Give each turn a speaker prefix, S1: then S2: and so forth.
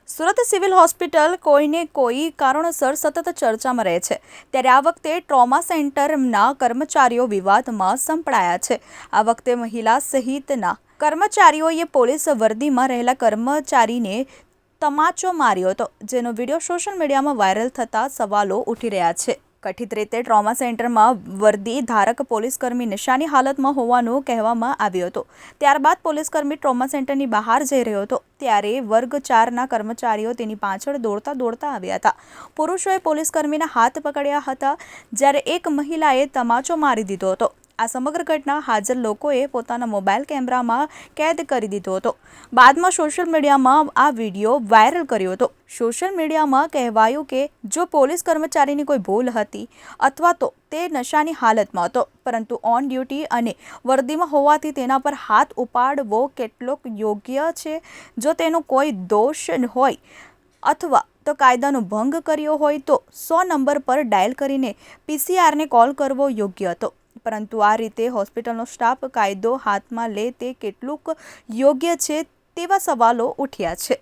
S1: Surat civil hospital કોઈને કોઈ કારણોસર સતત ચર્ચામાં રહે છે, ત્યારે આ વખતે ટ્રોમા સેન્ટરના કર્મચારીઓ વિવાદમાં સંપડાયા છે। આ વખતે મહિલા સહિતના કર્મચારીઓએ પોલીસ વર્દીમાં રહેલા કર્મચારીને તમાચો માર્યો હતો, જેનો વિડીયો સોશિયલ મીડિયામાં વાયરલ થતા સવાલો ઉઠી રહ્યા છે। કથિત રીતે ટ્રોમા સેન્ટરમાં વર્દી ધારક પોલીસકર્મી નશાની હાલતમાં હોવાનું કહેવામાં આવ્યું હતું। ત્યારબાદ પોલીસકર્મી ટ્રોમા સેન્ટરની બહાર જઈ રહ્યો હતો, ત્યારે વર્ગ 4ના કર્મચારીઓ તેની પાછળ દોડતા આવ્યા હતા। પુરુષોએ પોલીસકર્મીના હાથ પકડ્યા હતા, જ્યારે એક મહિલાએ તમાચો મારી દીધો હતો। આ સમગ્ર ઘટના હાજર લોકોએ પોતાના મોબાઈલ કેમેરામાં કેદ કરી દીધો હતો। બાદમાં સોશિયલ મીડિયામાં આ વિડીયો વાયરલ કર્યો હતો। સોશિયલ મીડિયામાં કહેવાયું કે જો પોલીસ કર્મચારીની કોઈ ભૂલ હતી અથવા તો તે નશાની હાલતમાં હતો, પરંતુ ઓન ડ્યુટી અને વર્દીમાં હોવાથી તેના પર હાથ ઉપાડવો કેટલોક યોગ્ય છે। જો તેનો કોઈ દોષ હોય અથવા તો કાયદાનો ભંગ કર્યો હોય તો 100 નંબર પર ડાયલ કરીને પીસીઆરને કોલ કરવો યોગ્ય હતો, પરંતુ આ રીતે હોસ્પિટલનો સ્ટાફ કાયદો હાથમાં લે તે કેટલું યોગ્ય છે તેવા સવાલો ઉઠ્યા છે।